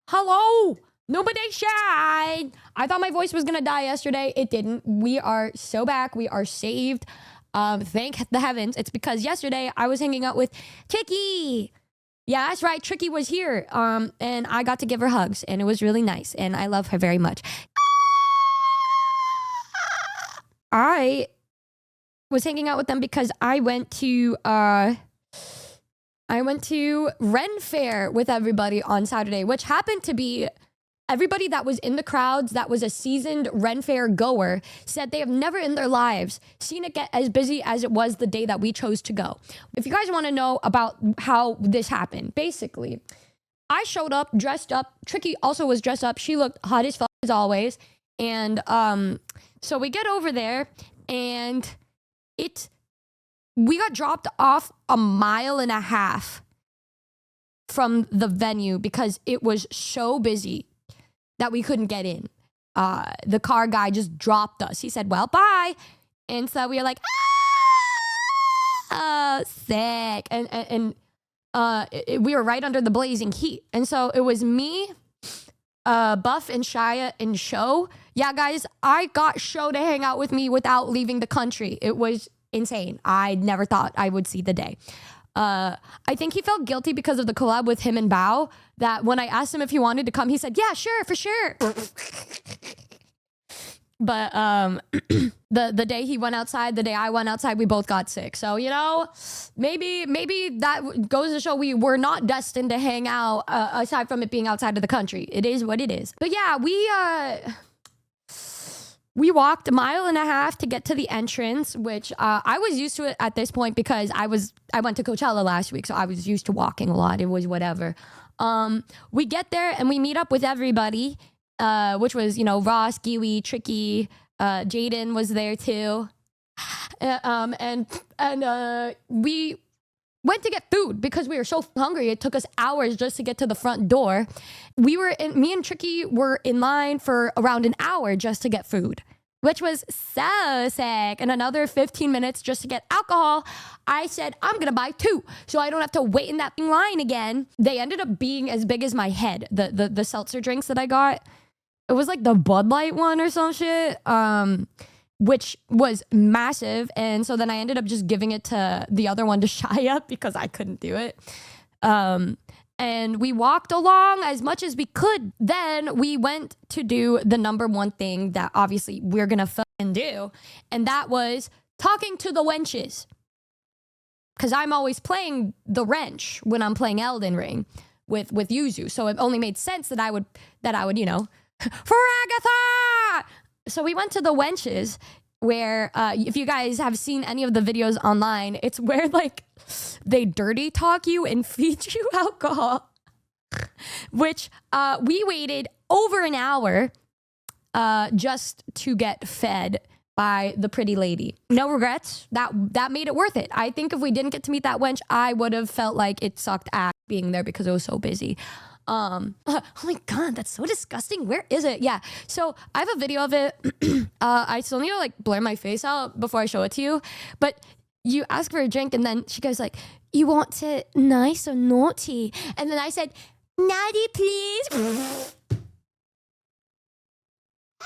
Hello, nobody shine. I thought my voice was gonna die yesterday. It didn't. We are so back. We are saved. Thank the heavens. It's because yesterday I was hanging out with Tricky. Yeah, that's right. Tricky was here. And I got to give her hugs, and it was really nice. And I love her very much. I was hanging out with them because I went to Renfair with everybody on Saturday, which happened to be everybody that was in the crowds that was a seasoned Renfair goer said they have never in their lives seen it get as busy as it was the day that we chose to go. If you guys want to know about how this happened, basically, I showed up dressed up. Tricky also was dressed up. She looked hot as fuck as always. And so we get over there and we got dropped off 1.5 miles from the venue because it was so busy that we couldn't get in. The car guy just dropped us. He said, well, bye. And so we were like, sick. And we were right under the blazing heat. And so it was me, Buff and Shia and Show. Yeah, guys, I got Show to hang out with me without leaving the country. It was insane. I never thought I would see the day. I think he felt guilty because of the collab with him and Bao, that when I asked him if he wanted to come, he said, yeah, sure, for sure. But the day he went outside, the day I went outside, we both got sick. So, you know, maybe that goes to show we were not destined to hang out aside from it being outside of the country. It is what it is. But yeah, we walked 1.5 miles to get to the entrance, which I was used to it at this point because I went to Coachella last week, so I was used to walking a lot. It was whatever. We get there and we meet up with everybody, which was, you know, Ross, Giwi, Tricky, Jaden was there too. And we went to get food because we were so hungry. It took us hours just to get to the front door. Me and Tricky were in line for around an hour just to get food, which was so sick. And another 15 minutes just to get alcohol. I said, I'm going to buy 2 so I don't have to wait in that line again. They ended up being as big as my head, the seltzer drinks that I got. It was like the Bud Light one or some shit, which was massive. And so then I ended up just giving it to the other one to Shia because I couldn't do it. And we walked along as much as we could. Then we went to do the number one thing that obviously we're going to fucking do. And that was talking to the wenches. Because I'm always playing the wrench when I'm playing Elden Ring with Yuzu. So it only made sense that I would, you know, for Agatha! So we went to the wenches where, if you guys have seen any of the videos online, it's where like they dirty talk you and feed you alcohol, which we waited over an hour just to get fed by the pretty lady. No regrets. That made it worth it. I think if we didn't get to meet that wench, I would have felt like it sucked ass being there because it was so busy. Oh my God, that's so disgusting. Where is it? Yeah. So I have a video of it. I still need to like blur my face out before I show it to you. But you ask for a drink and then she goes like, you want it nice or naughty? And then I said, naughty, please.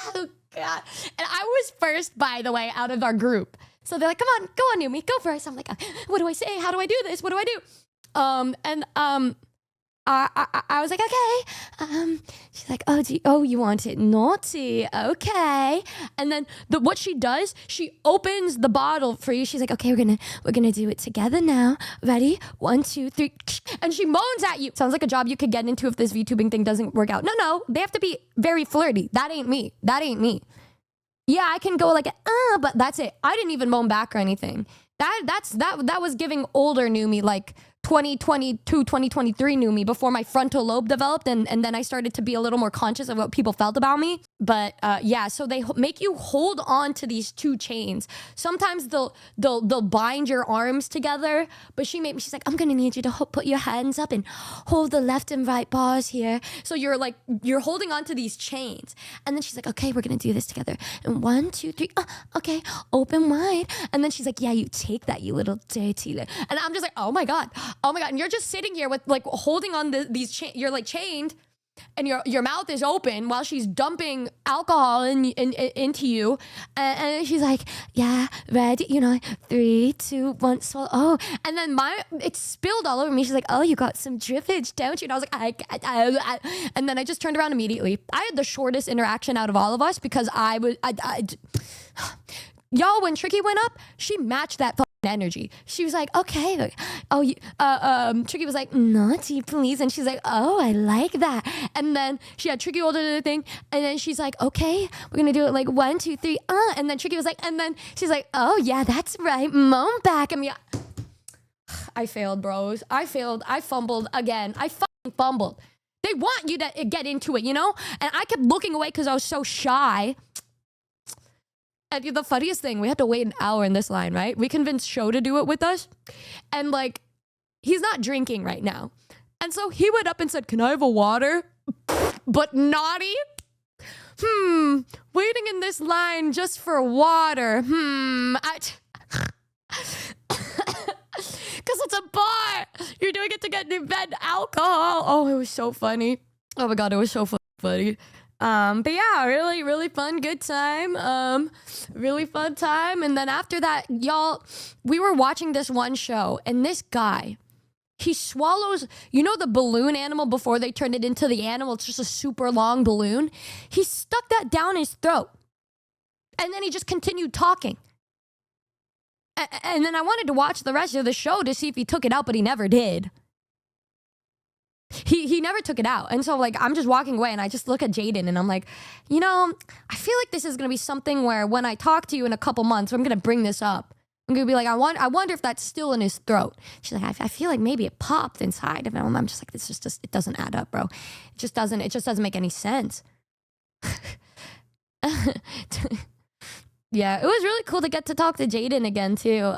Oh God. And I was first, by the way, out of our group. So they're like, come on, go on, Numi, go first. I'm like, what do I say? How do I do this? What do I do? I was like, okay. She's like, oh, you want it naughty? Okay. And then what she does, she opens the bottle for you. She's like, okay, we're gonna do it together now. Ready? 1, 2, 3. And she moans at you. Sounds like a job you could get into if this VTubing thing doesn't work out. No, they have to be very flirty. That ain't me. Yeah, I can go like, but that's it. I didn't even moan back or anything. That was giving older Numi, like 2022, 2023 Numi, before my frontal lobe developed and then I started to be a little more conscious of what people felt about me. But yeah, so they make you hold on to these 2 chains. Sometimes they'll bind your arms together, but she's like, I'm gonna need you to put your hands up and hold the left and right bars here. So you're holding on to these chains. And then she's like, okay, we're gonna do this together. And 1, 2, 3, okay, open wide. And then she's like, yeah, you take that, you little dirty. And I'm just like, oh my God. And you're just sitting here with like holding on these you're like chained and your mouth is open while she's dumping alcohol into you, and she's like, yeah, ready, 3, 2, 1, swallow. Oh, and then it spilled all over me. She's like, oh, you got some drippage, don't you? And I was like, and then I just turned around immediately. I had the shortest interaction out of all of us because y'all, when Tricky went up, she matched that energy. She was like, okay, Tricky was like, naughty please, and she's like, oh, I like that. And then she had Tricky hold the thing, and then she's like, okay, we're gonna do it like 1, 2, 3, and then Tricky was like, and then she's like, oh yeah, that's right, moan back. I failed, bros. I fumbled again. I fucking fumbled. They want you to get into it, and I kept looking away because I was so shy. And the funniest thing, we had to wait an hour in this line, right? We convinced Sho to do it with us. And like, he's not drinking right now. And so he went up and said, can I have a water? But naughty? Waiting in this line just for water. Because it's a bar. You're doing it to get event alcohol. Oh, it was so funny. Oh my God, it was so funny. But yeah, really, really fun, good time. Really fun time. And then after that, y'all, we were watching this one show, and this guy, he swallows, the balloon animal before they turned it into the animal. It's just a super long balloon. He stuck that down his throat. And then he just continued talking. And then I wanted to watch the rest of the show to see if he took it out, but he never did. He never took it out. And so like I'm just walking away and I just look at Jaden and I'm like, I feel like this is going to be something where when I talk to you in a couple months, I'm going to bring this up. I'm going to be like, I wonder if that's still in his throat. She's like, I feel like maybe it popped inside of him. I'm just like, it doesn't add up, bro. It just doesn't make any sense. Yeah, it was really cool to get to talk to Jaden again too.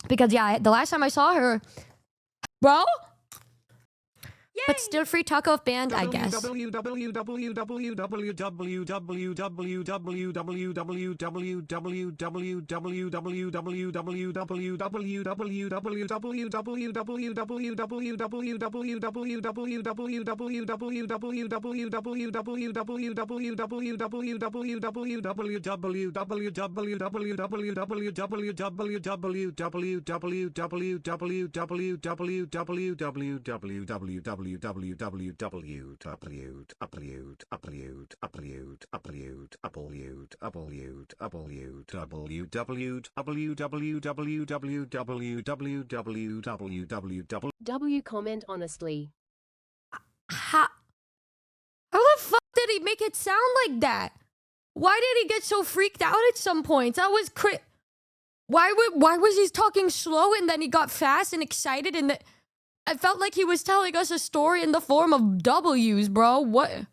Because yeah, the last time I saw her, bro. Yay. But still free taco band, I guess. Comment honestly. How the fuck did he make it sound like that? Why did he get so freaked out at some points? That was why was he talking slow and then he got fast and excited and I felt like he was telling us a story in the form of W's, bro. What?